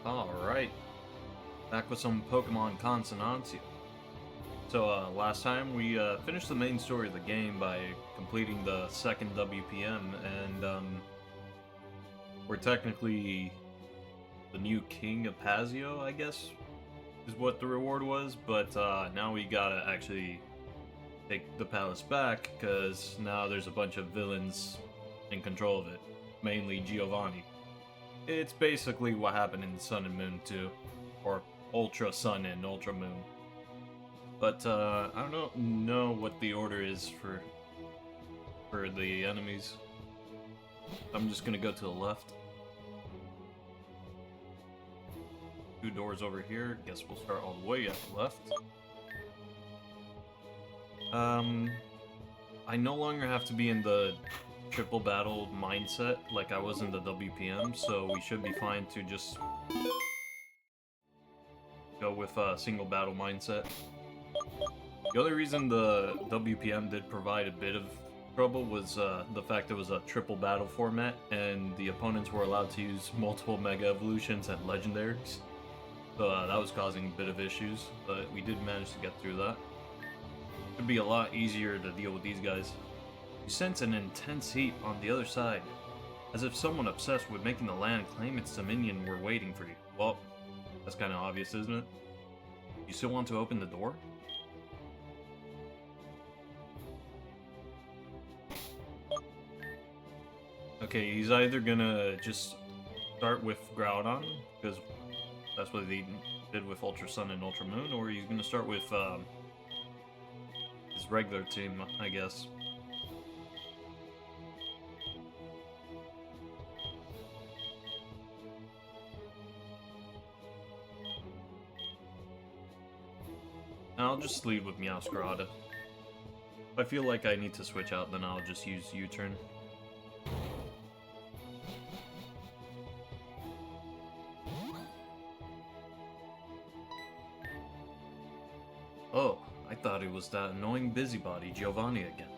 Alright, back with some Pokemon Consonancia. So, last time we finished the main story of the game by completing the second WPM, and we're technically the new King of Pazio, I guess, is what the reward was, but now we gotta actually take the palace back, because now there's a bunch of villains in control of it, mainly Giovanni. It's basically what happened in Sun and Moon 2, or Ultra Sun and Ultra Moon. But I don't know what the order is for the enemies. I'm just gonna go to the left. Two doors over here. Guess we'll start all the way at the left. I no longer have to be in the triple battle mindset like I was in the WPM, so we should be fine to just go with a single battle mindset. The only reason the WPM did provide a bit of trouble was the fact it was a triple battle format, and the opponents were allowed to use multiple Mega Evolutions and Legendaries. So that was causing a bit of issues, but we did manage to get through that. It'd be a lot easier to deal with these guys. You sense an intense heat on the other side, as if someone obsessed with making the land claim its dominion were waiting for you. Well, that's kind of obvious, isn't it? You still want to open the door? Okay, he's either gonna just start with Groudon, because that's what they did with Ultra Sun and Ultra Moon, or he's gonna start with his regular team, I guess. I'll just lead with Meowscarada. If I feel like I need to switch out, then I'll just use U-turn. Oh, I thought it was that annoying busybody Giovanni again.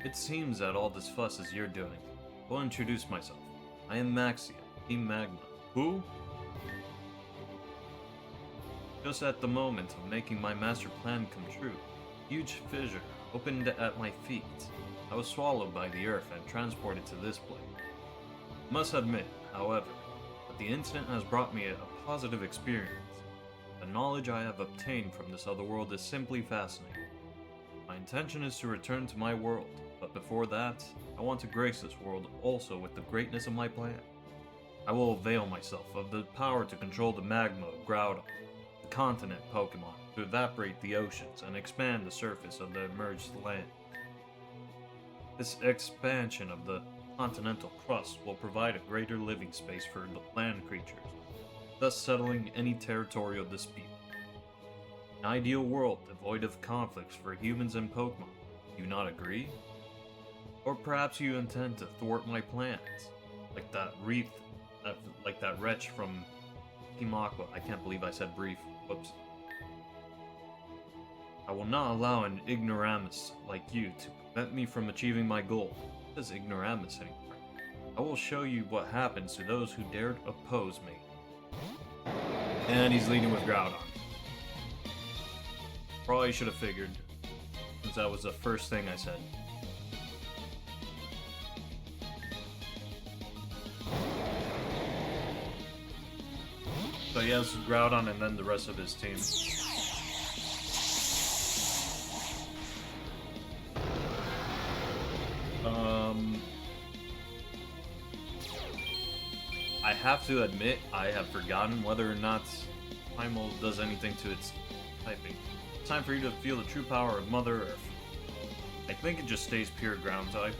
It seems that all this fuss is your doing. I'll introduce myself. I am Maxia, Team Magma. Who? Just at the moment of making my master plan come true, a huge fissure opened at my feet. I was swallowed by the earth and transported to this place. I must admit, however, that the incident has brought me a positive experience. The knowledge I have obtained from this other world is simply fascinating. My intention is to return to my world, but before that, I want to grace this world also with the greatness of my plan. I will avail myself of the power to control the magma of Groudon, the continent Pokemon, to evaporate the oceans and expand the surface of the emerged land. This expansion of the continental crust will provide a greater living space for the land creatures, thus settling any territorial dispute. An ideal world devoid of conflicts for humans and Pokemon. Do you not agree? Or perhaps you intend to thwart my plans, like that wretch from Team Aqua. I can't believe I said brief. Whoops. I will not allow an ignoramus like you to prevent me from achieving my goal. What is ignoramus anymore? I will show you what happens to those who dared oppose me. And he's leading with Groudon. Probably should have figured, since that was the first thing I said. So he has Groudon and then the rest of his team. I have to admit, I have forgotten whether or not Primal does anything to its typing. It's time for you to feel the true power of Mother Earth. I think it just stays pure ground type.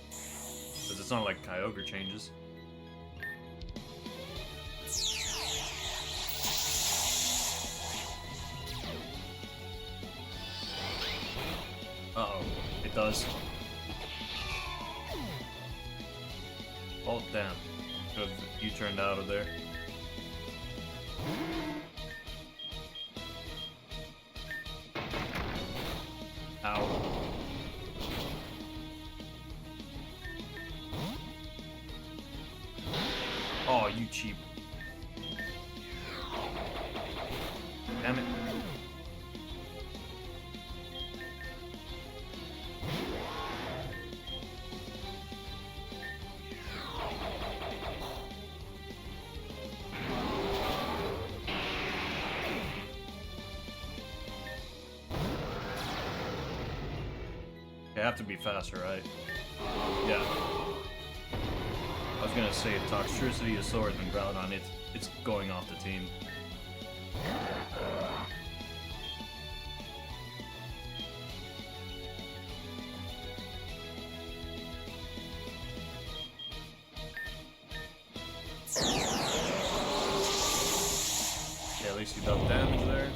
Because it's not like Kyogre changes. Uh-oh, it does. Oh, damn. Should have U-turned out of there. Ow. you cheap. Damn it. I have to be faster, right? Yeah. I was gonna say Toxtricity is slower than Groudon. It's going off the team. Okay, at least you dealt damage there.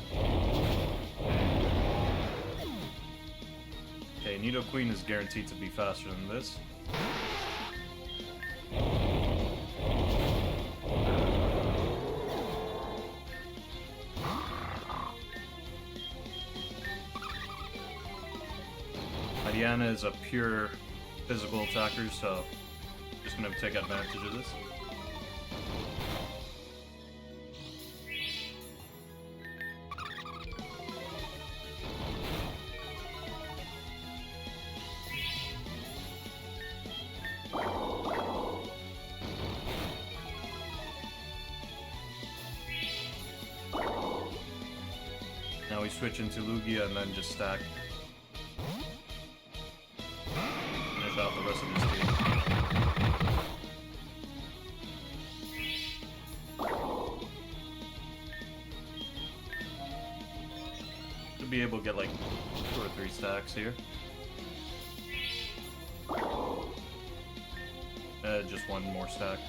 Okay, Nidoqueen is guaranteed to be faster than this. Diana is a pure physical attacker, so just gonna take advantage of this. Now we switch into Lugia and then just stack. Finish out the rest of this team. Should be able to get like 2 or 3 stacks here. Just 1 more stack.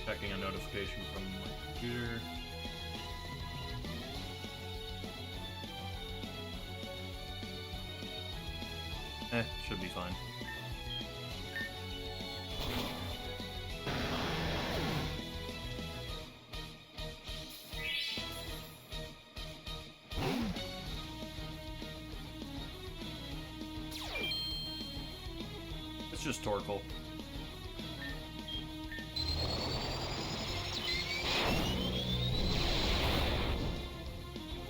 Checking a notification from my computer. Should be fine. It's just Torkoal.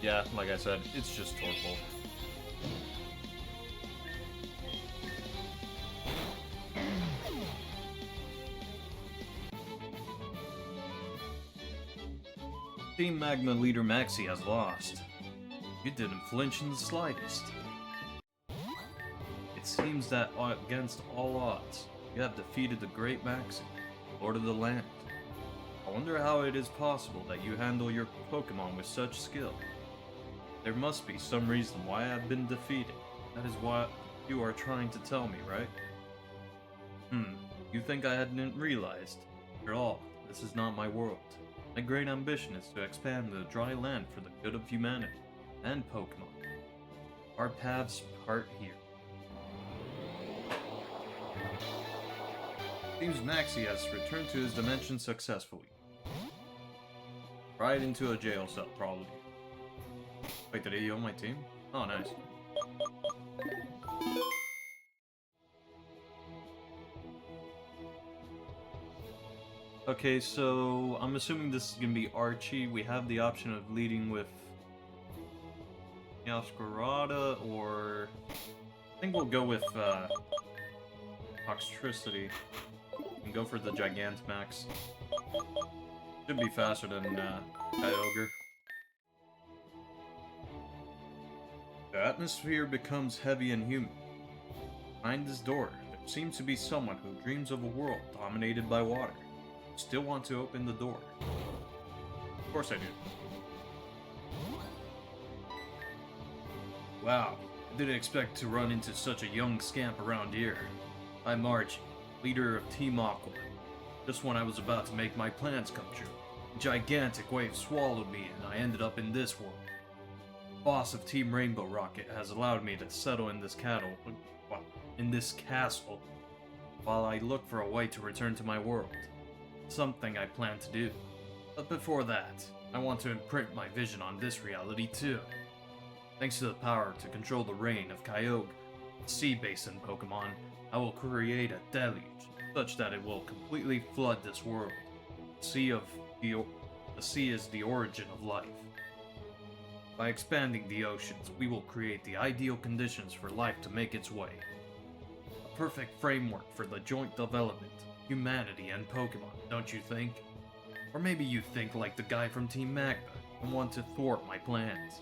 Yeah, like I said, it's just Torkoal. Team Magma leader Maxie has lost. You didn't flinch in the slightest. It seems that against all odds, you have defeated the great Maxie, Lord of the Land. I wonder how it is possible that you handle your Pokémon with such skill. There must be some reason why I've been defeated. That is what you are trying to tell me, right? You think I hadn't realized? After all, this is not my world. My great ambition is to expand the dry land for the good of humanity and Pokémon. Our paths part here. Seems Maxie has returned to his dimension successfully. Right into a jail cell, probably. Wait, did he own my team? Oh, nice. Okay, so I'm assuming this is gonna be Archie. We have the option of leading with Yaskarada, or I think we'll go with Toxtricity and go for the Gigantamax. Should be faster than Kyogre. The atmosphere becomes heavy and humid. Behind this door, there seems to be someone who dreams of a world dominated by water. Still want to open the door? Of course I do. Wow, I didn't expect to run into such a young scamp around here. I'm Archie, leader of Team Aqua. Just when I was about to make my plans come true, a gigantic wave swallowed me and I ended up in this world. The boss of Team Rainbow Rocket has allowed me to settle in this castle while I look for a way to return to my world. something I plan to do. But before that, I want to imprint my vision on this reality too. Thanks to the power to control the rain of Kyogre, the sea basin Pokemon, I will create a deluge, such that it will completely flood this world. The sea is the origin of life. By expanding the oceans, we will create the ideal conditions for life to make its way. A perfect framework for the joint development of humanity and Pokemon, don't you think? Or maybe you think like the guy from Team Magma and want to thwart my plans.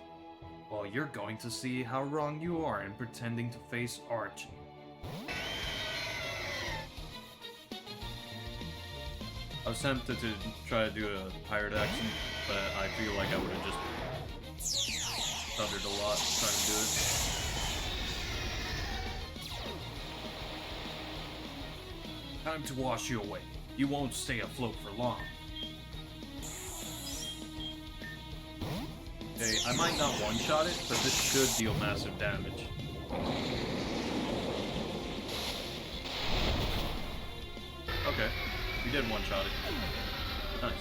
Well, you're going to see how wrong you are in pretending to face Archie. I was tempted to try to do a pirate accent, but I feel like I would have just stuttered a lot trying to do it. Time to wash you away. You won't stay afloat for long. Okay, I might not one-shot it, but this should deal massive damage. Okay, we did one-shot it. Nice.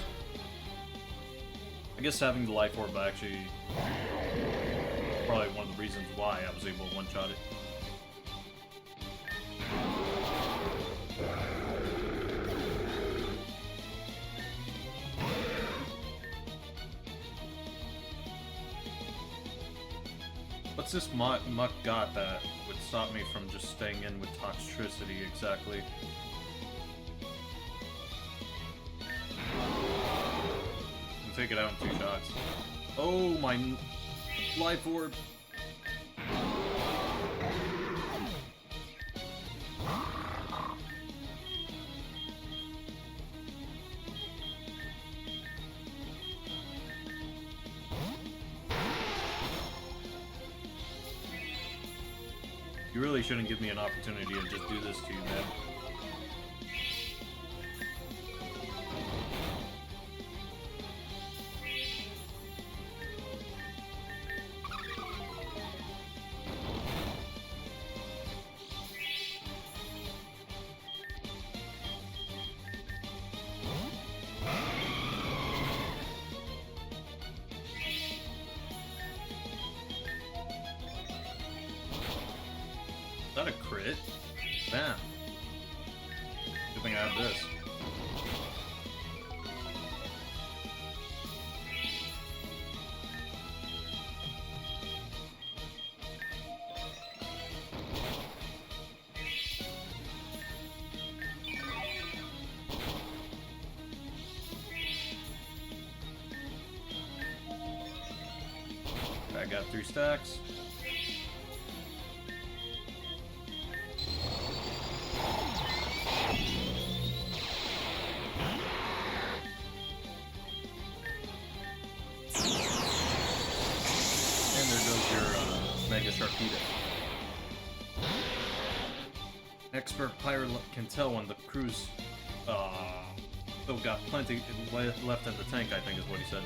I guess having the Life Orb actually probably one of the reasons why I was able to one-shot it. What's this muck got that would stop me from just staying in with toxicity exactly? I'll take it out in 2 shots. Oh, my Life Orb! You really shouldn't give me an opportunity to just do this to you, man. Is that a crit? Bam. Good thing I have this. I got 3 stacks. Mega Sharpedo. Expert pilot can tell when the crew's still got plenty left in the tank, I think is what he said.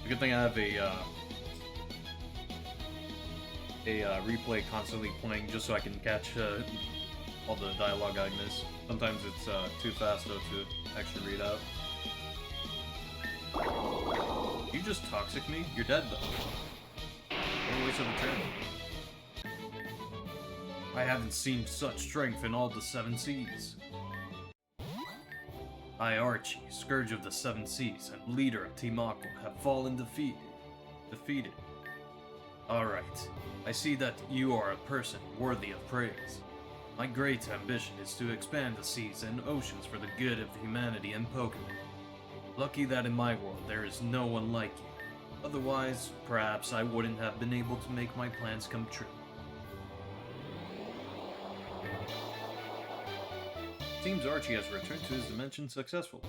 The good thing I have a replay constantly playing just so I can catch all the dialogue I miss. Sometimes it's too fast though to actually read out. You just toxic me? You're dead though. What a waste of a turn. I haven't seen such strength in all the 7 seas. I, Archie, Scourge of the 7 Seas and leader of Team Aqua, have fallen defeated. Alright, I see that you are a person worthy of praise. My great ambition is to expand the seas and oceans for the good of humanity and Pokemon. Lucky that in my world there is no one like you. Otherwise, perhaps I wouldn't have been able to make my plans come true. Seems Archie has returned to his dimension successfully.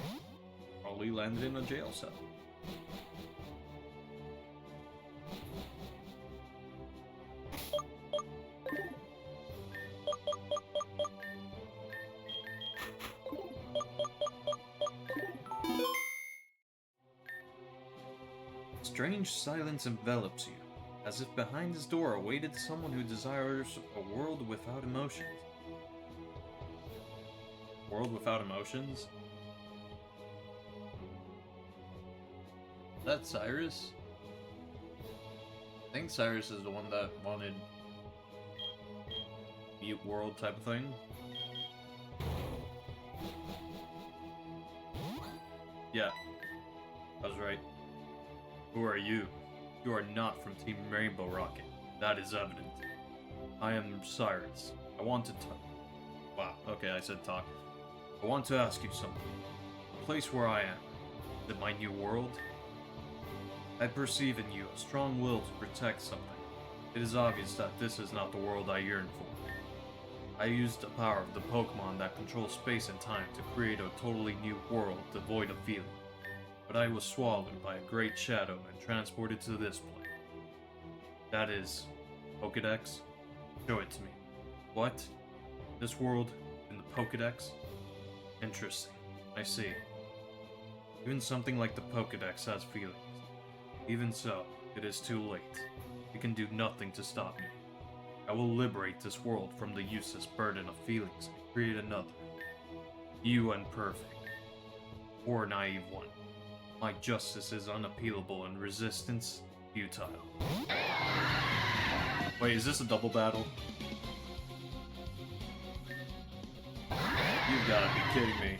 Probably landed in a jail cell. Strange silence envelops you, as if behind this door awaited someone who desires a world without emotions. World without emotions? Is that Cyrus? I think Cyrus is the one that wanted mute world type of thing. Yeah, I was right. Who are you? You are not from Team Rainbow Rocket. That is evident. I am Cyrus. I want to talk. Wow, okay, I said talk. I want to ask you something. The place where I am, is it my new world? I perceive in you a strong will to protect something. It is obvious that this is not the world I yearn for. I used the power of the Pokémon that control space and time to create a totally new world devoid of feeling. But I was swallowed by a great shadow and transported to this place. That is... Pokédex? Show it to me. What? This world in the Pokédex? Interesting. I see. Even something like the Pokédex has feelings. Even so, it is too late. You can do nothing to stop me. I will liberate this world from the useless burden of feelings and create another. You unperfect. Poor naive one. My justice is unappealable and resistance futile. Wait, is this a double battle? You've gotta be kidding me.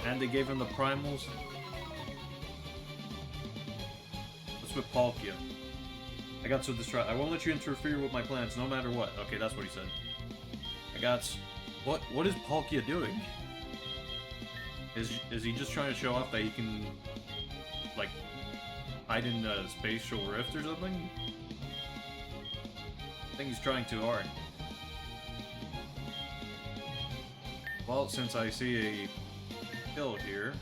And they gave him the primals? What's with Palkia? I got so distracted. I won't let you interfere with my plans no matter what. Okay, that's what he said. What is Palkia doing? Is he just trying to show off that he can, like, hide in a spatial rift or something? I think he's trying too hard. Well, since I see a kill here...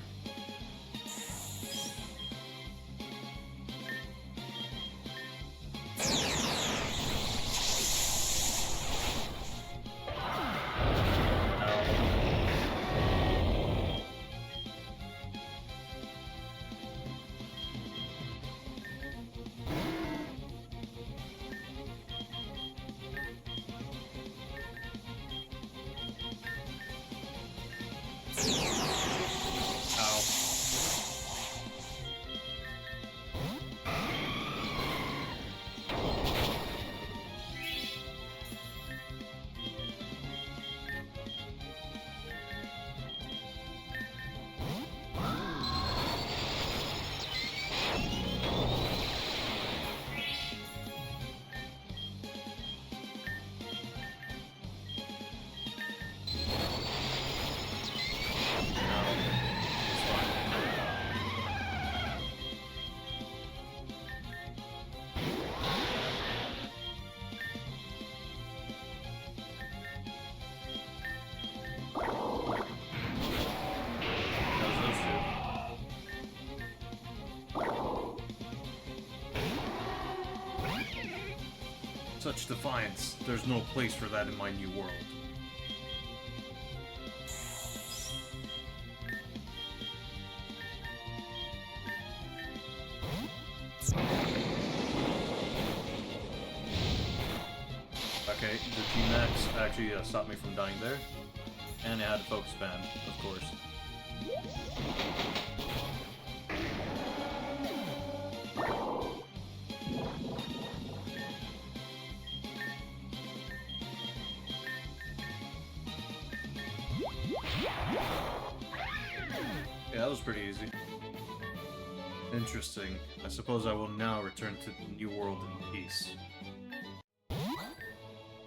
Such defiance. There's no place for that in my new world. Okay, the G-Max actually stopped me from dying there. And it had a focus band, of course. Yeah, that was pretty easy. Interesting. I suppose I will now return to the new world in peace.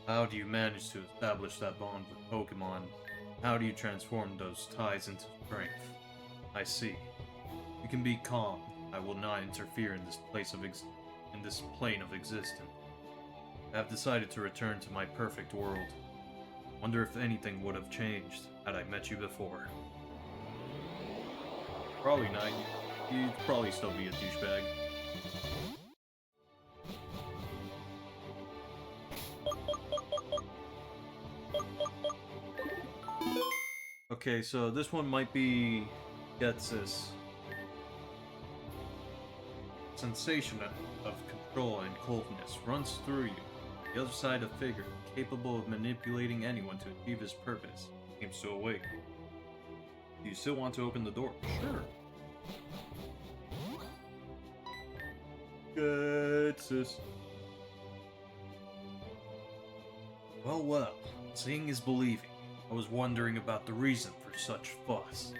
How do you manage to establish that bond with Pokémon? How do you transform those ties into strength? I see. You can be calm. I will not interfere in this plane of existence. I have decided to return to my perfect world. Wonder if anything would have changed had I met you before. Probably not. You'd probably still be a douchebag. Okay, so this one might be... gets this sensation of control and coldness runs through you. The other side of figure, capable of manipulating anyone to achieve his purpose. seems to awake. Do you still want to open the door? Sure. Good, sis. Well, seeing is believing. I was wondering about the reason for such fuss.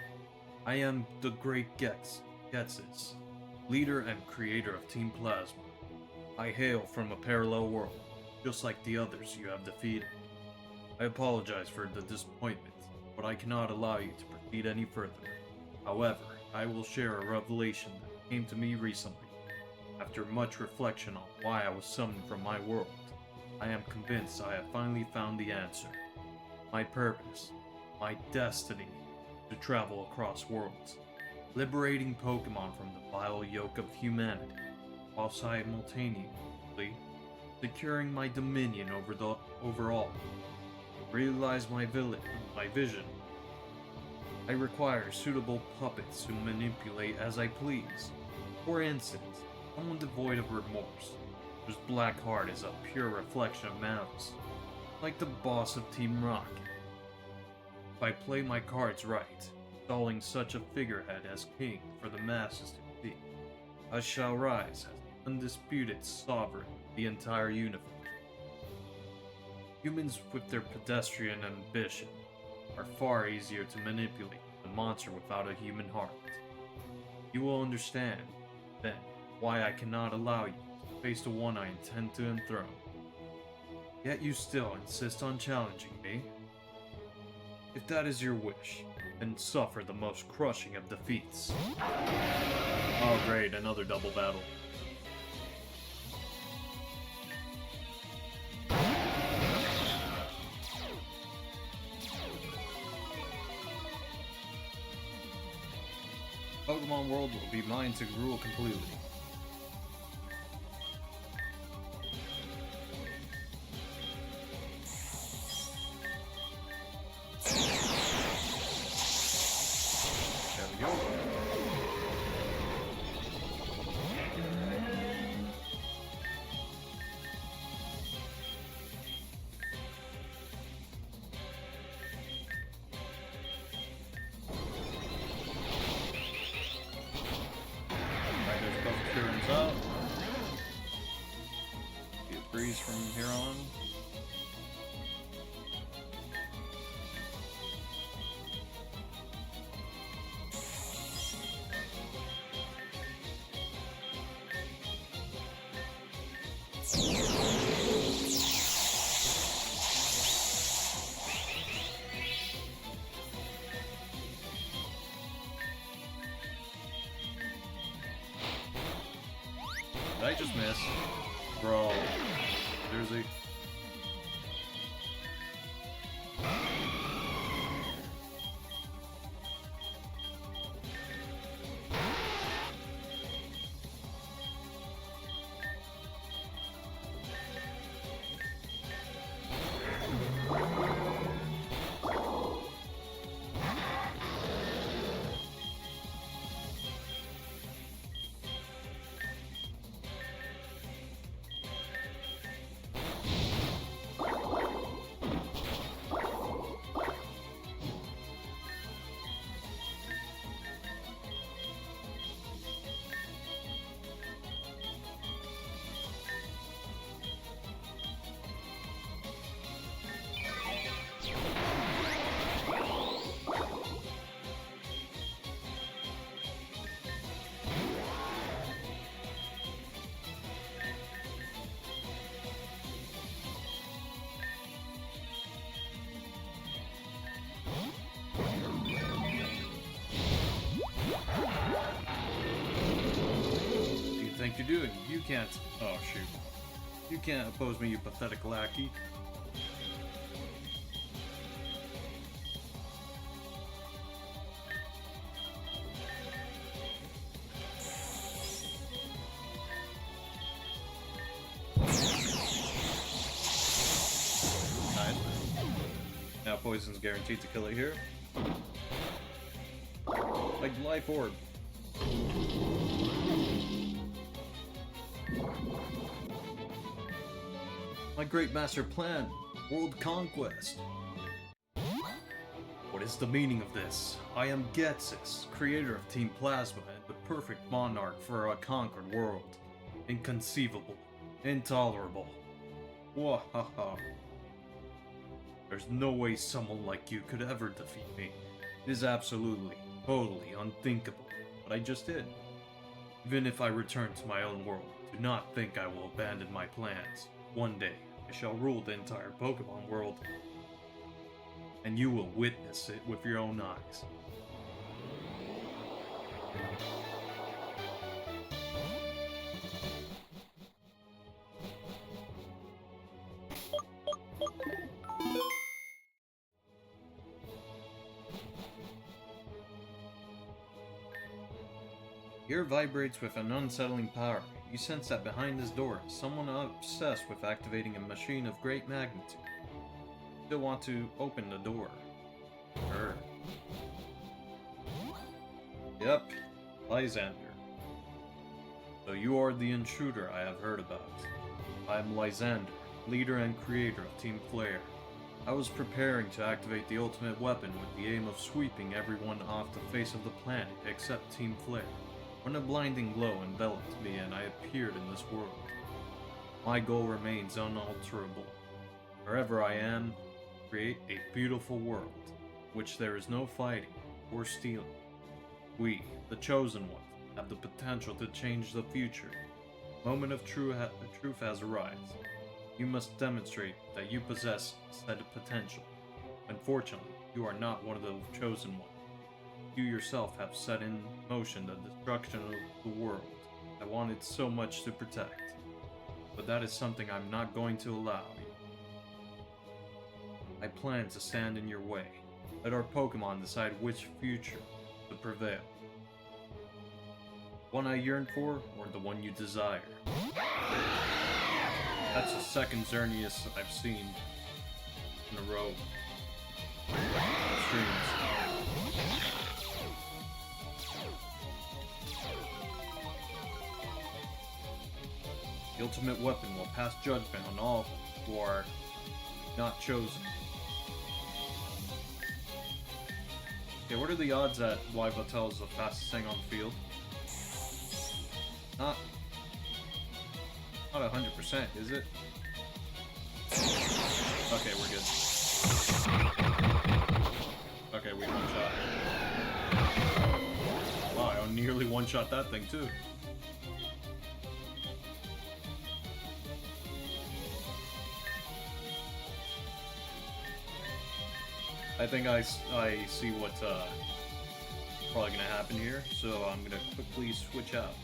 I am the great Getsis, leader and creator of Team Plasma. I hail from a parallel world, just like the others you have defeated. I apologize for the disappointment, but I cannot allow you to proceed any further. However, I will share a revelation that came to me recently. After much reflection on why I was summoned from my world, I am convinced I have finally found the answer. My purpose, my destiny, to travel across worlds, liberating Pokémon from the vile yoke of humanity, while simultaneously securing my dominion over all. To realize my vision, I require suitable puppets to manipulate as I please. For instance, someone devoid of remorse, whose black heart is a pure reflection of malice, like the boss of Team Rocket. If I play my cards right, installing such a figurehead as king for the masses to see, I shall rise as the undisputed sovereign of the entire universe. Humans with their pedestrian ambition are far easier to manipulate than a monster without a human heart. You will understand, then, why I cannot allow you to face the one I intend to enthrone. Yet you still insist on challenging me? If that is your wish, then suffer the most crushing of defeats. Oh great, another double battle. Pokemon World will be mine to rule completely. There we go. Up. Get a breeze from here on. Did I just miss? Bro. Seriously? Think you're doing? You can't. Oh shoot! You can't oppose me, you pathetic lackey. Nice. Now poison's guaranteed to kill it here. Like life orb. My great master plan, world conquest. What is the meaning of this? I am Getsis, creator of Team Plasma and the perfect monarch for a conquered world. Inconceivable. Intolerable. Wahaha. There's no way someone like you could ever defeat me. It is absolutely, totally unthinkable, but I just did. Even if I return to my own world, do not think I will abandon my plans. One day, I shall rule the entire Pokémon world, and you will witness it with your own eyes. Ear vibrates with an unsettling power. You sense that behind this door is someone obsessed with activating a machine of great magnitude. Still want to open the door. Sure. Yep, Lysander. So you are the intruder I have heard about. I am Lysander, leader and creator of Team Flare. I was preparing to activate the ultimate weapon with the aim of sweeping everyone off the face of the planet except Team Flare, when a blinding glow enveloped me and I appeared in this world. My goal remains unalterable. Wherever I am, create a beautiful world, which there is no fighting or stealing. We, the Chosen Ones, have the potential to change the future. The moment of truth has arrived. You must demonstrate that you possess said potential. Unfortunately, you are not one of the Chosen Ones. You yourself have set in motion the destruction of the world I wanted so much to protect. But that is something I'm not going to allow you. I plan to stand in your way. Let our Pokemon decide which future to prevail. One I yearn for, or the one you desire? That's the second Xerneas I've seen in a row. Streams. The ultimate weapon will pass judgment on all who are not chosen. Okay, what are the odds that Yveltal is the fastest thing on the field? Not 100%, is it? Okay, we're good. Okay, we one-shot. Wow, I nearly one-shot that thing too. I think I see what's probably gonna happen here, so I'm gonna quickly switch out.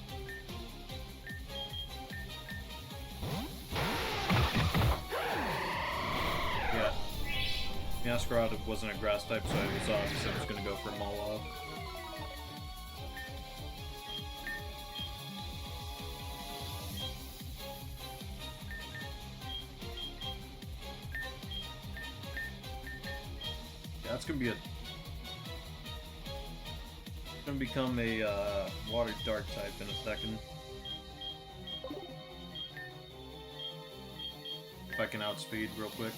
Yeah, Masquerade wasn't a grass type, so it was obvious I was gonna go for Mawile. That's gonna be gonna become a water dark type in a second. If I can outspeed real quick.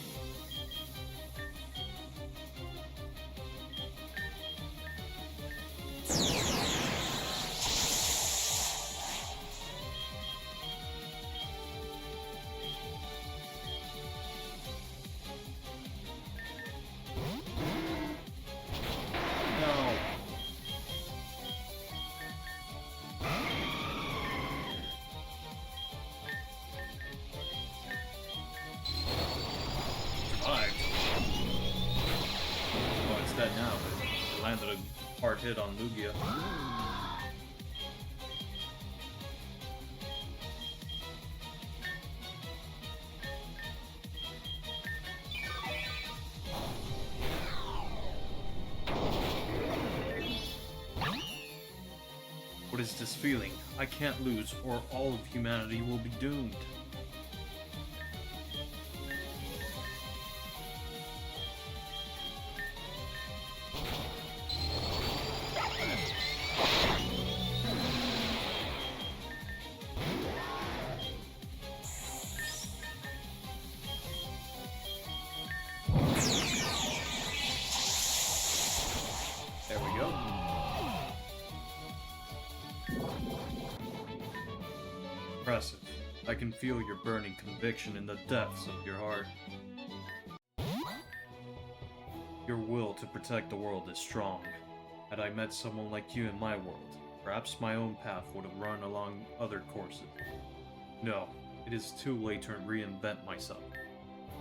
Now, but it landed a hard hit on Lugia. What is this feeling? I can't lose, or all of humanity will be doomed. impressive. I can feel your burning conviction in the depths of your heart. Your will to protect the world is strong. Had I met someone like you in my world, perhaps my own path would have run along other courses. No, it is too late to reinvent myself.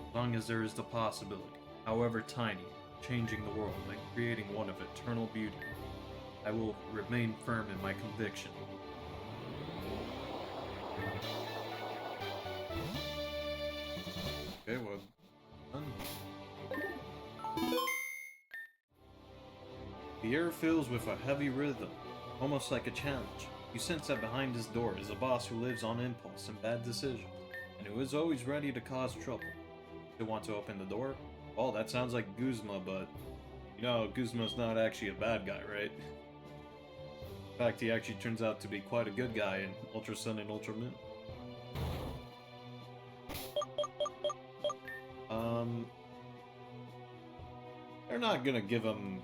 As long as there is the possibility, however tiny, of changing the world and creating one of eternal beauty, I will remain firm in my conviction. Okay, well, done. The air fills with a heavy rhythm, almost like a challenge. You sense that behind this door is a boss who lives on impulse and bad decisions, and who is always ready to cause trouble. You want to open the door? Well, that sounds like Guzma, but you know, Guzma's not actually a bad guy, right? In fact, he actually turns out to be quite a good guy in Ultra Sun and Ultra Moon. They're not gonna give him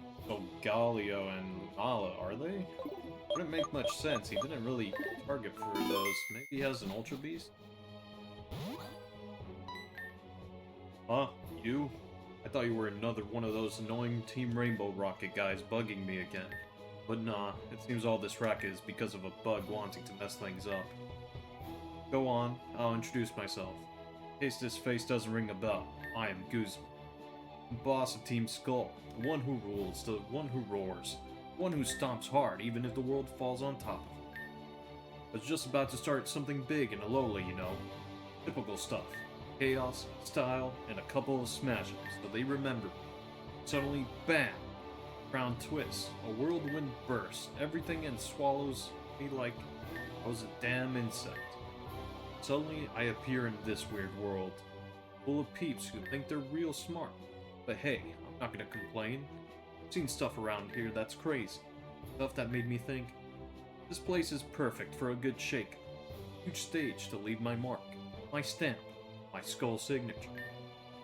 Galio and Mala, are they? Wouldn't make much sense. He didn't really target for those. Maybe he has an Ultra Beast? Huh? You? I thought you were another one of those annoying Team Rainbow Rocket guys bugging me again. But nah, it seems all this racket is because of a bug wanting to mess things up. Go on, I'll introduce myself. In case this face doesn't ring a bell, I am Guzma. Boss of Team Skull, the one who rules, the one who roars, the one who stomps hard even if the world falls on top of him. I was just about to start something big in Alola, you know. Typical stuff. Chaos, style, and a couple of smashes, so they remember. Suddenly, bam! Ground twists, a whirlwind bursts, everything and swallows me like I was a damn insect. Suddenly, I appear in this weird world, full of peeps who think they're real smart. But hey, I'm not gonna complain. I've seen stuff around here that's crazy. Stuff that made me think, this place is perfect for a good shake. Huge stage to leave my mark, my stamp, my skull signature.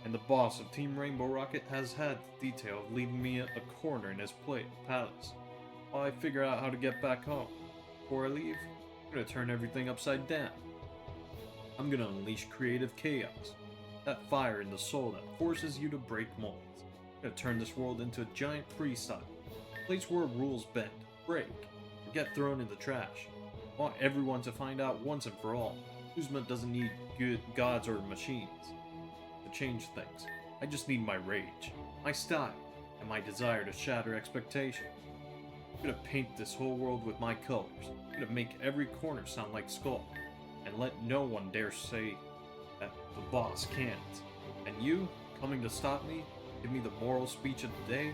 And the boss of Team Rainbow Rocket has had the detail of leaving me a corner in his palace, while I figure out how to get back home. Before I leave, I'm gonna turn everything upside down. I'm gonna unleash creative chaos. That fire in the soul that forces you to break molds. I'm gonna turn this world into a giant freestyle. A place where rules bend, break, or get thrown in the trash. I want everyone to find out once and for all. Guzma doesn't need good gods or machines to change things. I just need my rage, my style, and my desire to shatter expectations. I'm gonna paint this whole world with my colors. I'm gonna make every corner sound like Skull, and let no one dare say that the boss can't. And you, coming to stop me, give me the moral speech of the day?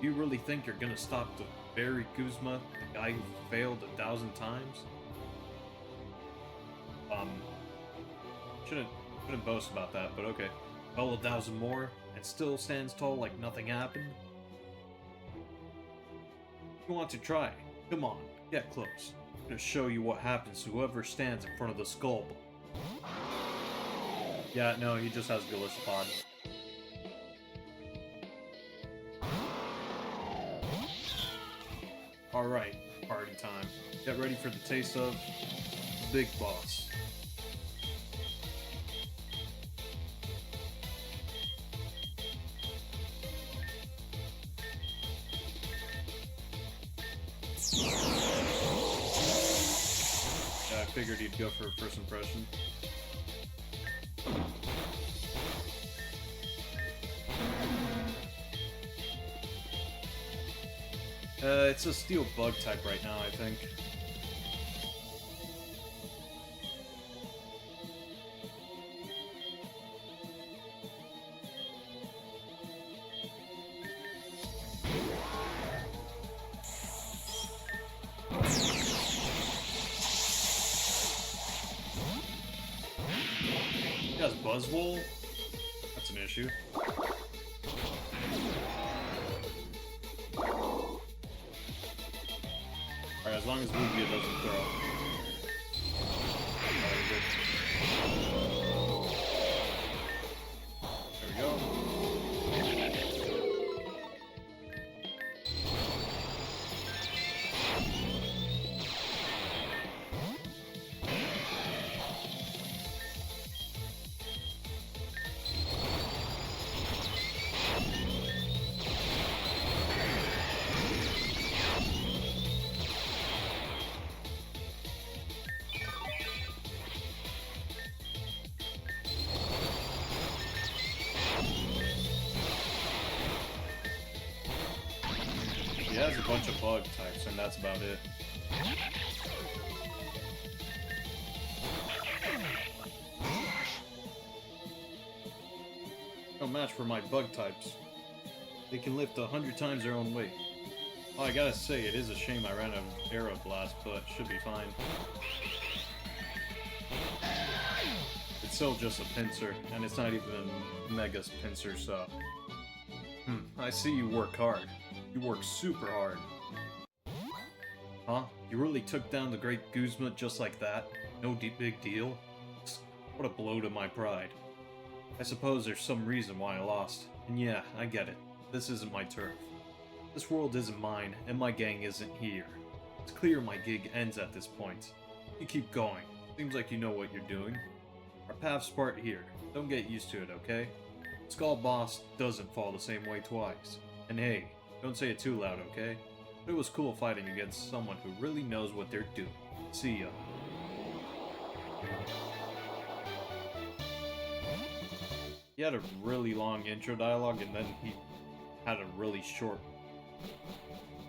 Do you really think you're gonna stop the very Guzma, the guy who failed 1,000 times? Shouldn't boast about that, but okay. Well, 1,000 more, and still stands tall like nothing happened? If you want to try, come on, get close. I'm gonna show you what happens to whoever stands in front of the skull. Yeah, no, he just has Gallistopod. Alright, party time. Get ready for the taste of Big Boss. Yeah, I figured he'd go for a first impression. It's a steel bug type right now, I think. He has Buzzwole? That's an issue. Alright, as long as Lugia doesn't throw. There we go. She has a bunch of bug types, and that's about it. No match for my bug types. They can lift 100 times their own weight. Oh, I gotta say, it is a shame I ran out of Aero Blast, but should be fine. It's still just a pincer, and it's not even Mega's pincer, so... I see you work hard. You work super hard. Huh? You really took down the Great Guzma just like that? No big deal? What a blow to my pride. I suppose there's some reason why I lost. And yeah, I get it. This isn't my turf. This world isn't mine, and my gang isn't here. It's clear my gig ends at this point. You keep going. Seems like you know what you're doing. Our paths part here. Don't get used to it, okay? Skull Boss doesn't fall the same way twice. And hey, don't say it too loud, okay? But it was cool fighting against someone who really knows what they're doing. See ya. He had a really long intro dialogue, and then he had a really short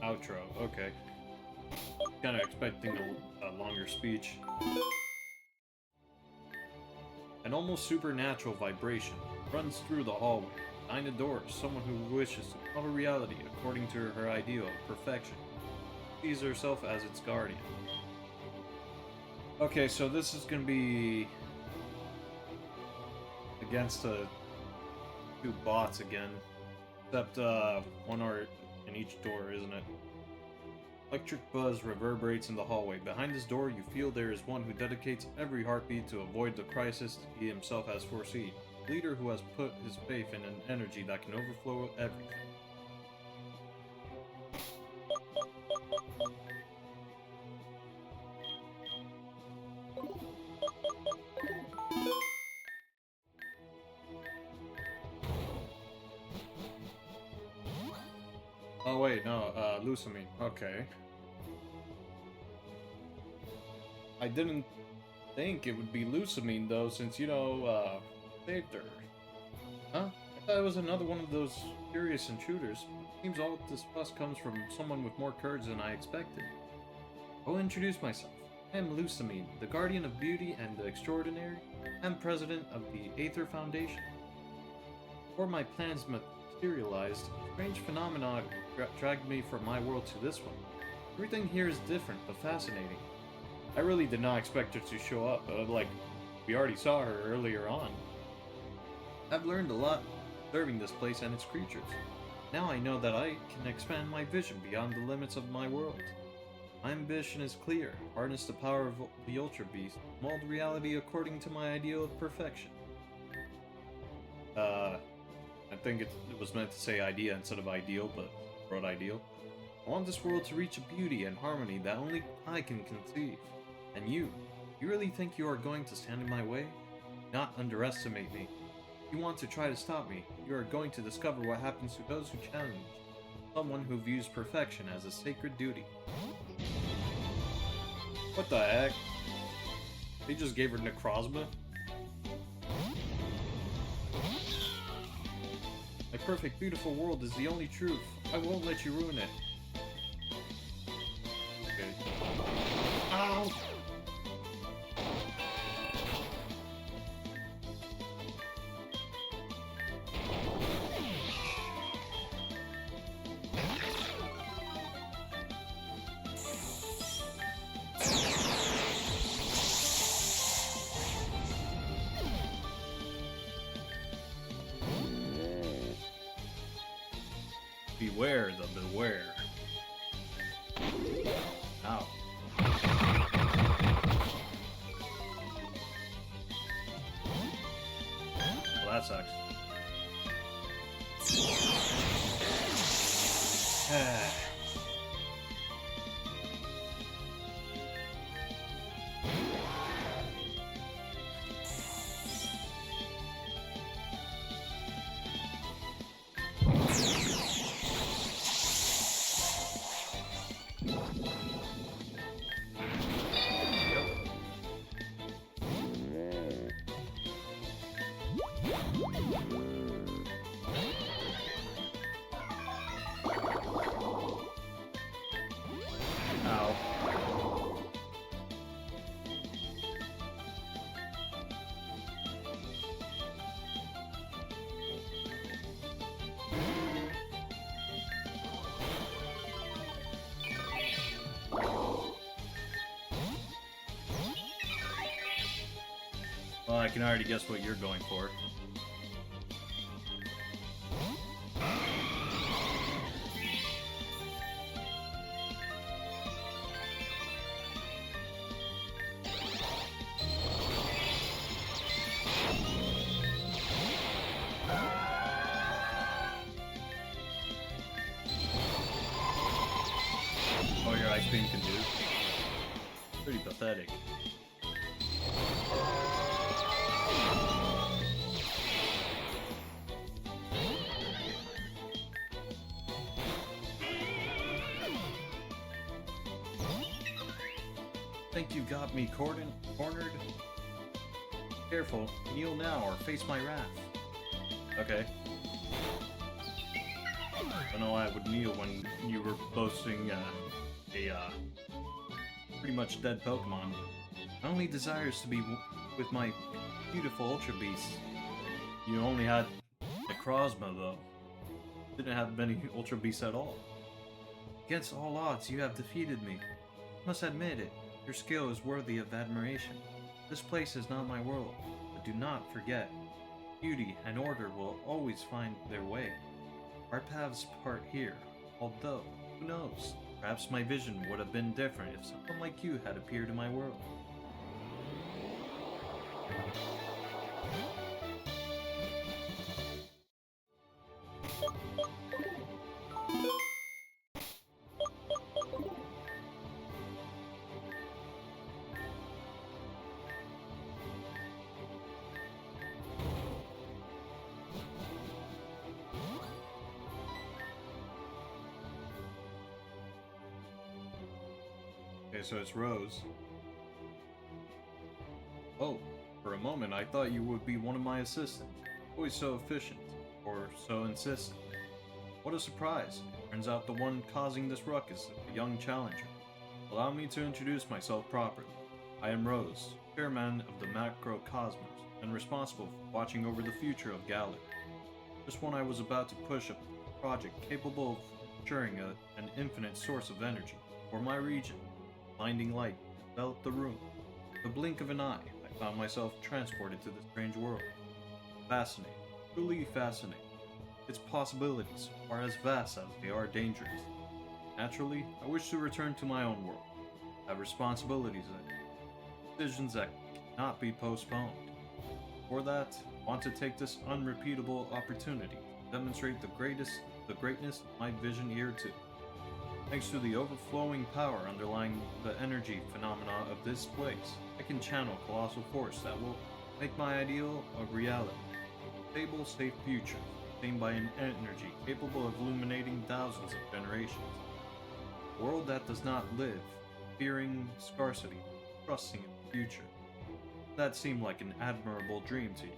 outro. Okay. Kinda expecting a longer speech. An almost supernatural vibration runs through the hallway. Behind the door, someone who wishes to cover reality according to her ideal of perfection. Sees herself as its guardian. Okay, so this is gonna be against two bots again. Except one art in each door, isn't it? Electric buzz reverberates in the hallway. Behind this door, you feel there is one who dedicates every heartbeat to avoid the crisis he himself has foreseen. A leader who has put his faith in an energy that can overflow everything. Oh wait, no, Lucamine. Okay. I didn't think it would be Lucamine though, since, you know, saved her. Huh? I thought it was another one of those curious intruders. Seems all this fuss comes from someone with more courage than I expected. I'll introduce myself. I am Lucamine, the guardian of beauty and the extraordinary. I am president of the Aether Foundation. Before my plans materialized, strange phenomena dragged me from my world to this one. Everything here is different, but fascinating. I really did not expect her to show up, like, we already saw her earlier on. I've learned a lot observing this place and its creatures. Now I know that I can expand my vision beyond the limits of my world. My ambition is clear: harness the power of the Ultra Beast, mold reality according to my ideal of perfection. I think it was meant to say idea instead of ideal, but wrote ideal. I want this world to reach a beauty and harmony that only I can conceive. And you really think you are going to stand in my way? Not underestimate me. If you want to try to stop me, you are going to discover what happens to those who challenge someone who views perfection as a sacred duty. What the heck? They just gave her Necrozma? My perfect, beautiful world is the only truth. I won't let you ruin it. Okay. Ow! Beware the beware. Ow. Well, that sucks. Well, I can already guess what you're going for. Oh, your ice beam can do. Pretty pathetic. Think you got me cornered? Careful, kneel now or face my wrath. Okay. I know I would kneel when you were boasting a pretty much dead Pokemon. My only desire is to be with my beautiful Ultra Beasts. You only had Necrozma though. Didn't have many Ultra Beasts at all. Against all odds, you have defeated me. Must admit it. Your skill is worthy of admiration. This place is not my world, but do not forget, beauty and order will always find their way. Our paths part here, although, who knows, perhaps my vision would have been different if someone like you had appeared in my world. Okay, so it's Rose. Oh, for a moment I thought you would be one of my assistants. Always so efficient, or so insistent. What a surprise. Turns out the one causing this ruckus is a young challenger. Allow me to introduce myself properly. I am Rose, chairman of the Macrocosmos, and responsible for watching over the future of Galar. Just when I was about to push a project capable of ensuring an infinite source of energy for my region, blinding light enveloped the room. The blink of an eye, I found myself transported to this strange world. Fascinating, truly fascinating. Its possibilities are as vast as they are dangerous. Naturally, I wish to return to my own world. I have responsibilities and decisions that cannot be postponed. For that, I want to take this unrepeatable opportunity to demonstrate the greatness of my vision here too. Thanks to the overflowing power underlying the energy phenomena of this place, I can channel colossal force that will make my ideal a reality. Stable, safe future, sustained by an energy capable of illuminating thousands of generations. A world that does not live, fearing scarcity, trusting in the future. That seemed like an admirable dream to you.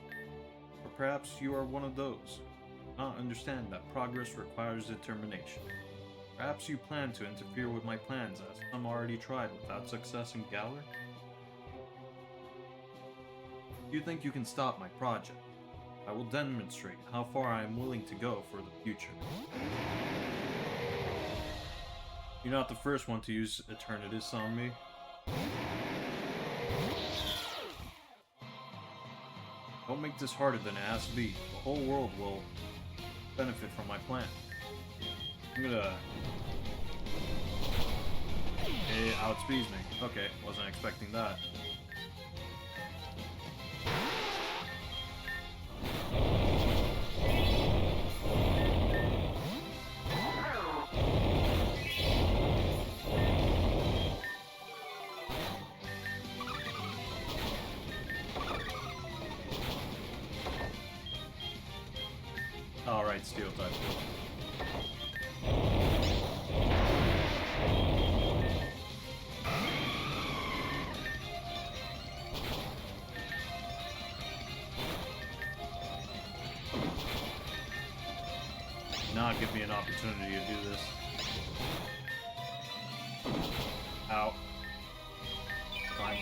Or perhaps you are one of those who do not understand that progress requires determination. Perhaps you plan to interfere with my plans as some already tried without success in Galar? You think you can stop my project? I will demonstrate how far I am willing to go for the future. You're not the first one to use Eternatus on me. Don't make this harder than it has to be. The whole world will benefit from my plan. I'm gonna... It outspeeds me. Okay, wasn't expecting that. Alright, steel type. Not give me an opportunity to do this. Ow. Fine.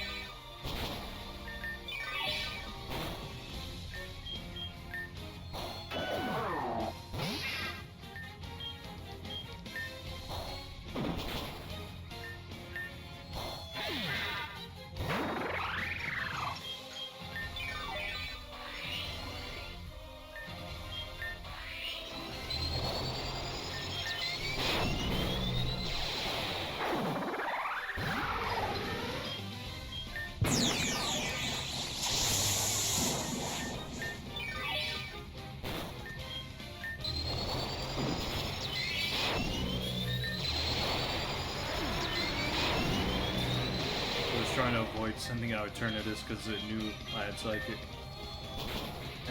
trying to avoid sending out Eternatus because it knew I had Psychic.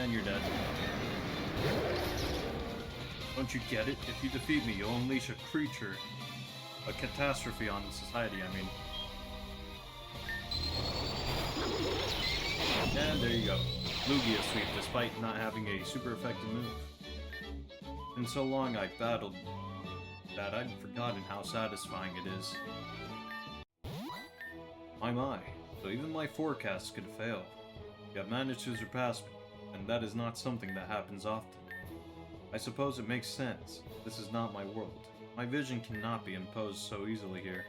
And you're dead. Don't you get it? If you defeat me, you'll unleash a creature. A catastrophe on society, I mean. And there you go. Lugia sweep, despite not having a super effective move. And so long I battled that I'd forgotten how satisfying it is. My, so even my forecasts could fail. You have managed to surpass me, and that is not something that happens often. I suppose it makes sense. This is not my world. My vision cannot be imposed so easily here.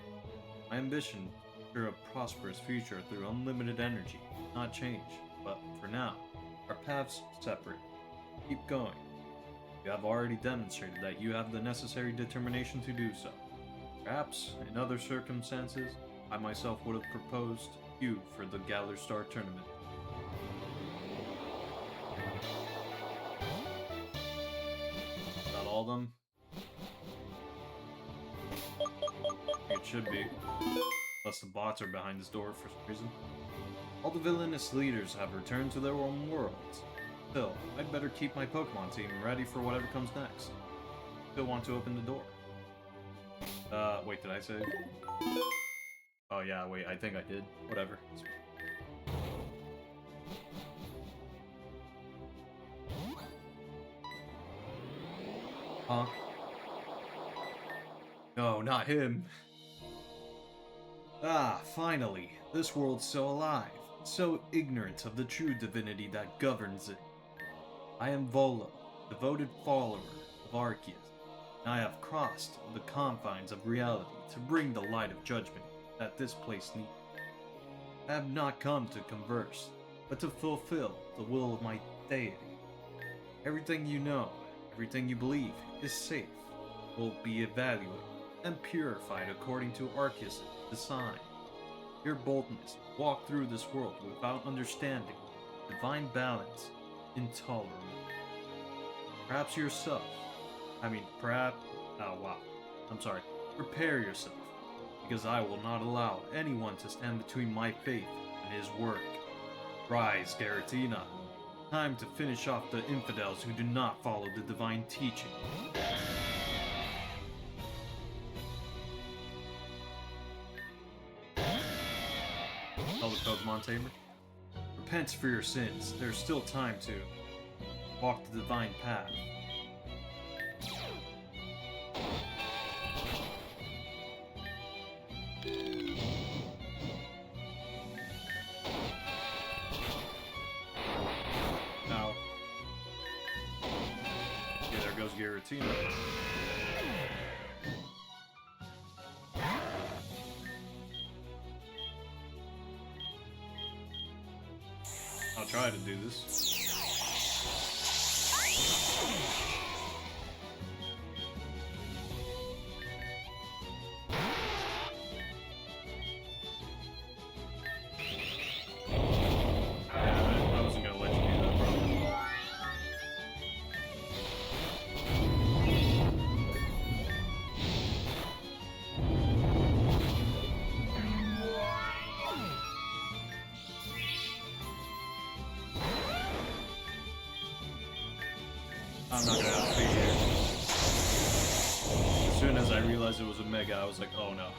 My ambition for a prosperous future through unlimited energy, not change. But for now, our paths separate. Keep going. You have already demonstrated that you have the necessary determination to do so. Perhaps, in other circumstances, I myself would have proposed you for the Galar Star tournament. Is that all of them? It should be. Unless the bots are behind this door for some reason. All the villainous leaders have returned to their own worlds. Still, I'd better keep my Pokemon team ready for whatever comes next. Still want to open the door. Wait, did I say? Oh yeah, wait, I think I did. Whatever. Huh? No, not him. Ah, finally. This world's so alive, so ignorant of the true divinity that governs it. I am Volo, devoted follower of Arceus, and I have crossed the confines of reality to bring the light of judgment that this place needs. I have not come to converse, but to fulfill the will of my deity. Everything you know, everything you believe is safe, will be evaluated and purified according to Arceus' design. Your boldness walk through this world without understanding divine balance intolerable. Perhaps yourself. Prepare yourself, because I will not allow anyone to stand between my faith and his work. Rise, Garatina. Time to finish off the infidels who do not follow the divine teaching. Tell the Pokemon Tamer. Repent for your sins. There's still time to walk the divine path. Now, yeah, there goes Giratina. I'll try to do this. I wasn't gonna let you do that, bro. I'm not gonna have to be here. As soon as I realized it was a Mega, I was like, oh no.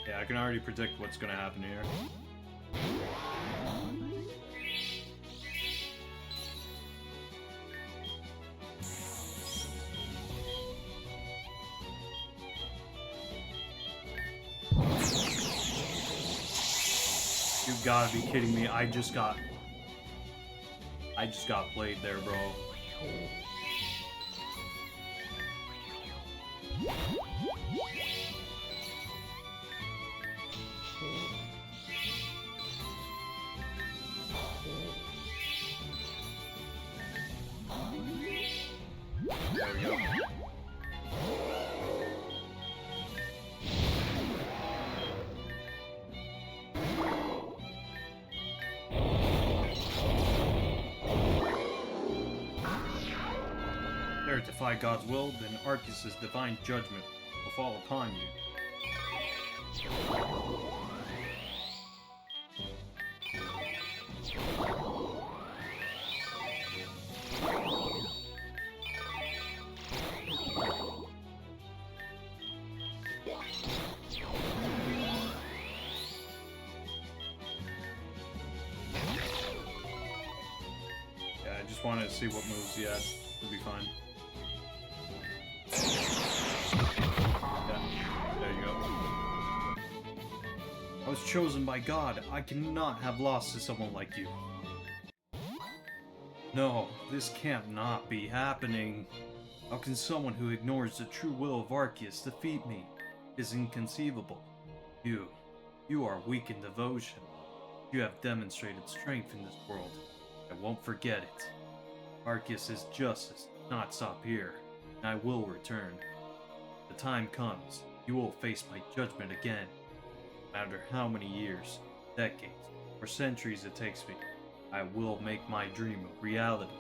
Yeah, I can already predict what's gonna happen here. You gotta be kidding me. I just got played there, bro. defy God's will, then Arceus' divine judgment will fall upon you. Yeah, I just wanted to see what moves he had. It'll be fine. Yeah, there you go. I was chosen by God. I cannot have lost to someone like you. No, this can't not be happening. How can someone who ignores the true will of Arceus defeat me? It is inconceivable. You are weak in devotion. You have demonstrated strength in this world. I won't forget it. Arceus' justice does not stop here, and I will return. The time comes, you will face my judgment again. No matter how many years, decades, or centuries it takes me, I will make my dream a reality.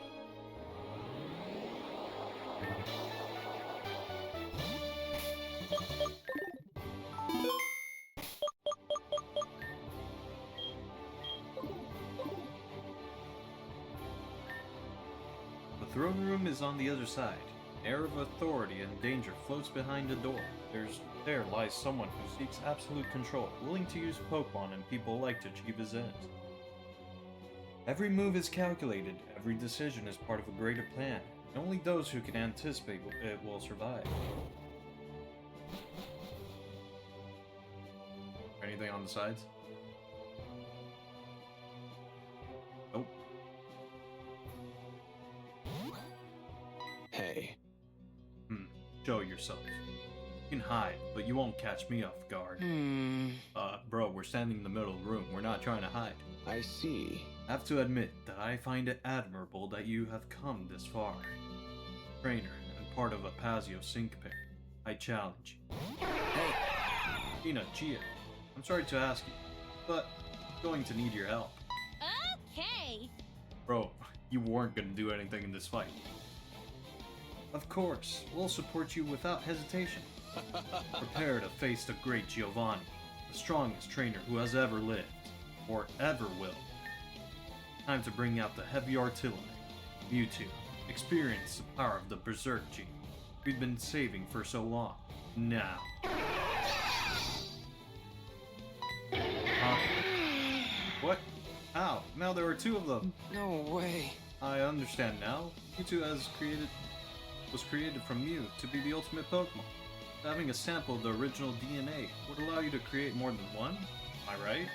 The throne room is on the other side. An air of authority and danger floats behind the door. There lies someone who seeks absolute control, willing to use Pokemon and people alike to achieve his ends. Every move is calculated, every decision is part of a greater plan, and only those who can anticipate it will survive. Anything on the sides? Nope. Hey. Show yourself. You can hide, but you won't catch me off guard. Bro, we're standing in the middle of the room. We're not trying to hide. I see. I have to admit that I find it admirable that you have come this far. Trainer and part of a Pazio Syncope, I challenge you. Hey! Tina, Chia, I'm sorry to ask you, but I'm going to need your help. Okay. Bro, you weren't going to do anything in this fight. Of course, we'll support you without hesitation. Prepare to face the great Giovanni, the strongest trainer who has ever lived, or ever will. Time to bring out the heavy artillery. Mewtwo, experience the power of the Berserk Gene we've been saving for so long. Now. Huh? What? How? Now there are two of them. No way. I understand now. Mewtwo was created from Mew to be the ultimate Pokemon. Having a sample of the original DNA would allow you to create more than one? Am I right?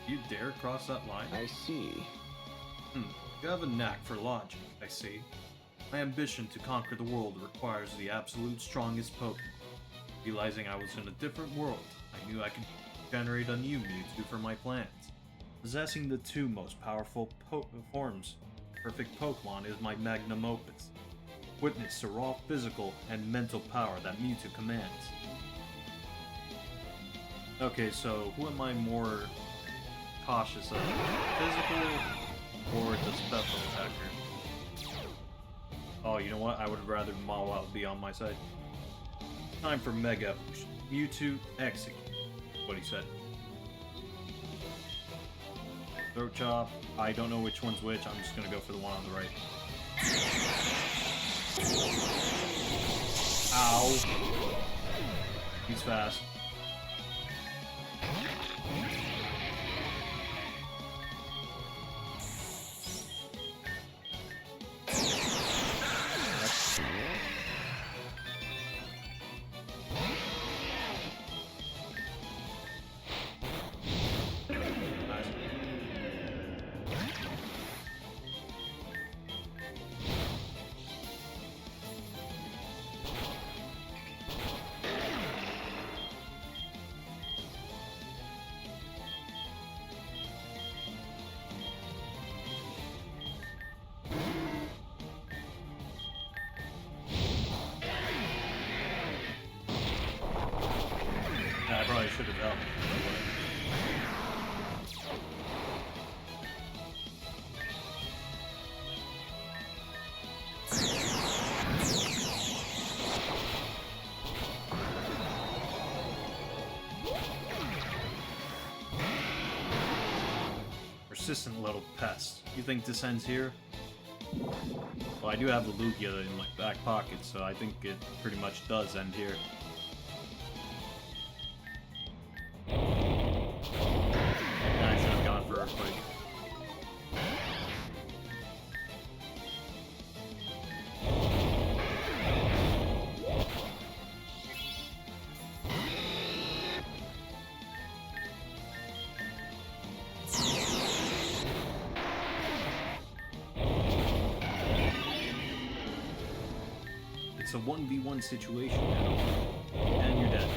You dare cross that line? I see. You have a knack for logic, I see. My ambition to conquer the world requires the absolute strongest Pokemon. Realizing I was in a different world, I knew I could generate a new Mewtwo for my plans. Possessing the two most powerful forms of perfect Pokemon is my magnum opus. Witness the raw physical and mental power that Mewtwo commands. Okay, so who am I more cautious of? Physical or the special attacker? Oh, you know what? I would rather Mawile be on my side. Time for Mega Evolution. Mewtwo, execute. What he said. Throat Chop. I don't know which one's which. I'm just gonna go for the one on the right. Ow. He's fast. I probably should have helped. Persistent little pest. You think this ends here? Well, I do have the Lugia in my back pocket, so I think it pretty much does end here. I should have gone for Earthquake. It's a 1v1 situation now, and you're dead.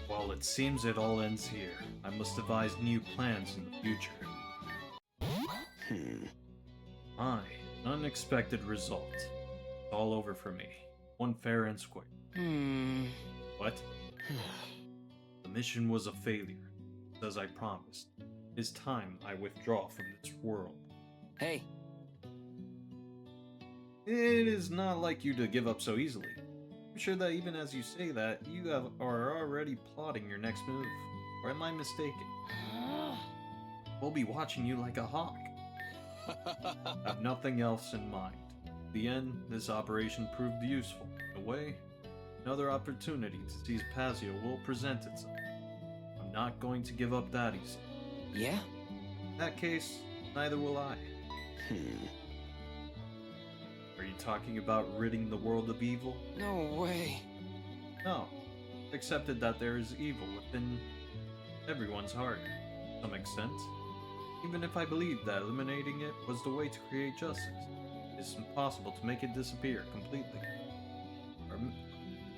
Well, it seems it all ends here. I must devise new plans in the future. My unexpected result. It's all over for me. One fair and square. What? The mission was a failure. As I promised. It's time I withdraw from this world. Hey. It is not like you to give up so easily. I'm sure that even as you say that, you are already plotting your next move. Or am I mistaken? We'll be watching you like a hawk. I have nothing else in mind. In the end, this operation proved useful. In a way, another opportunity to seize Pazio will present itself. I'm not going to give up that easy. Yeah? In that case, neither will I. Are you talking about ridding the world of evil? No way. No. I've accepted that there is evil within everyone's heart, to some extent. Even if I believed that eliminating it was the way to create justice, it is impossible to make it disappear completely.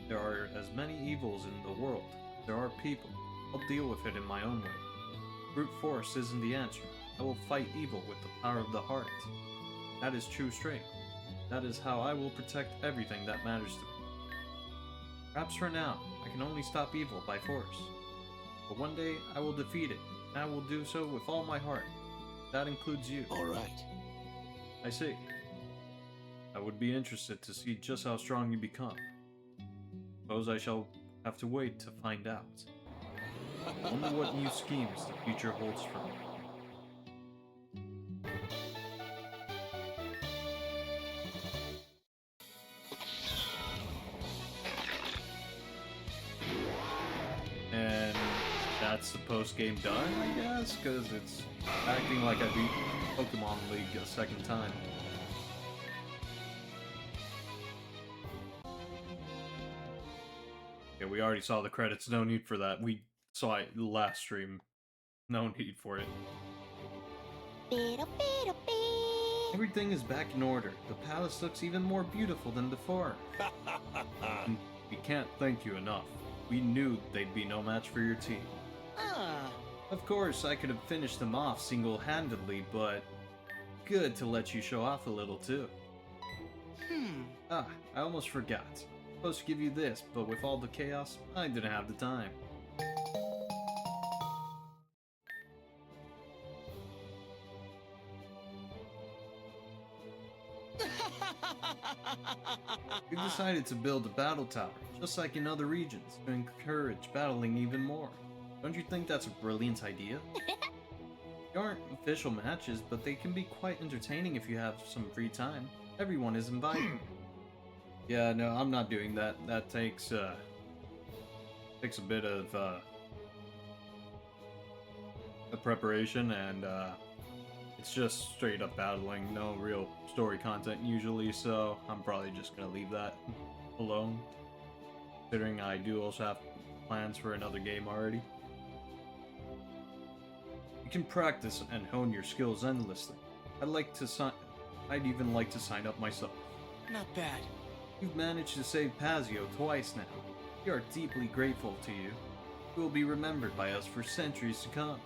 There are as many evils in the world as there are people. I'll deal with it in my own way. Brute force isn't the answer. I will fight evil with the power of the heart. That is true strength. That is how I will protect everything that matters to me. Perhaps for now, I can only stop evil by force. But one day, I will defeat it, and I will do so with all my heart. That includes you. Alright. I see. I would be interested to see just how strong you become. Suppose I shall have to wait to find out. I wonder what new schemes the future holds for me. And that's the post-game done, I guess? Because it's acting like I beat Pokemon League a second time. Yeah, we already saw the credits, no need for that. We saw it last stream. No need for it. Everything is back in order. The palace looks even more beautiful than before. And we can't thank you enough. We knew they'd be no match for your team. Of course, I could have finished them off single-handedly, but good to let you show off a little too. I almost forgot. Supposed to give you this, but with all the chaos, I didn't have the time. We've decided to build a battle tower, just like in other regions, to encourage battling even more. Don't you think that's a brilliant idea? They aren't official matches, but they can be quite entertaining if you have some free time. Everyone is invited. Yeah, no, I'm not doing that. That takes a bit of a preparation, and it's just straight up battling, no real story content usually, so I'm probably just gonna leave that alone, considering I do also have plans for another game already. You can practice and hone your skills endlessly. I'd even like to sign up myself. Not bad. You've managed to save Pazio twice now. We are deeply grateful to you. You will be remembered by us for centuries to come.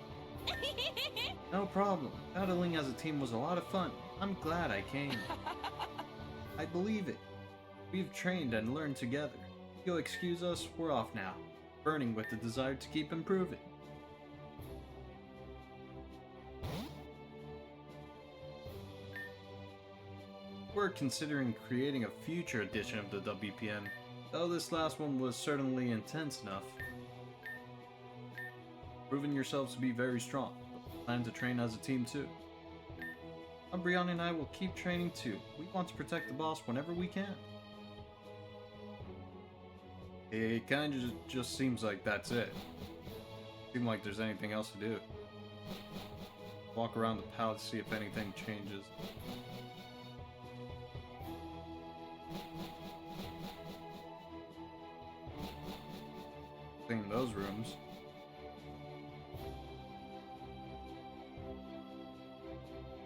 No problem. Battling as a team was a lot of fun. I'm glad I came. I believe it. We've trained and learned together. If you'll excuse us, we're off now, burning with the desire to keep improving. We're considering creating a future edition of the WPN, though this last one was certainly intense enough. proven yourselves to be very strong, but plan to train as a team too. Umbreon and I will keep training too. We want to protect the boss whenever we can. It kinda just seems like that's it. Seems like there's anything else to do. Walk around the palace, see if anything changes. Clean those rooms.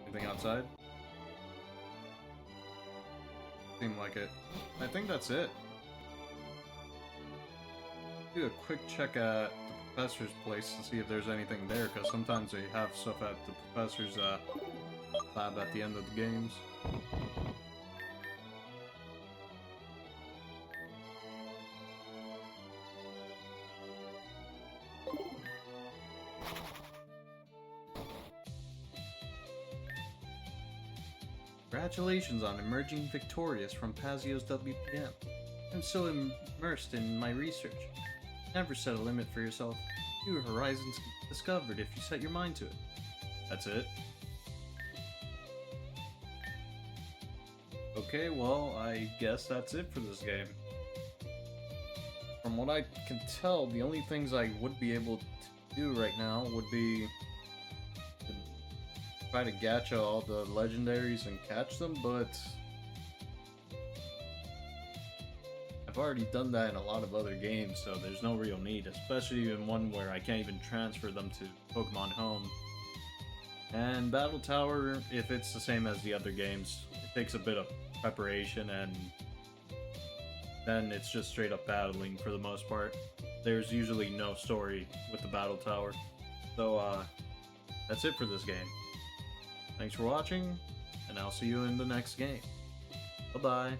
Anything outside? Seemed like it. I think that's it. Do a quick check at the professor's place to see if there's anything there, because sometimes they have stuff at the professor's lab at the end of the games. Congratulations on emerging victorious from Pazio's WPM. I'm still immersed in my research. Never set a limit for yourself. New horizons can be discovered if you set your mind to it. That's it. Okay, well, I guess that's it for this game. From what I can tell, the only things I would be able to do right now would be to try to gacha all the legendaries and catch them, but I've already done that in a lot of other games, so there's no real need, especially in one where I can't even transfer them to Pokemon Home. And Battle Tower, if it's the same as the other games, it takes a bit of preparation, and then it's just straight up battling for the most part. There's usually no story with the Battle Tower. So, that's it for this game. Thanks for watching, and I'll see you in the next game. Bye-bye.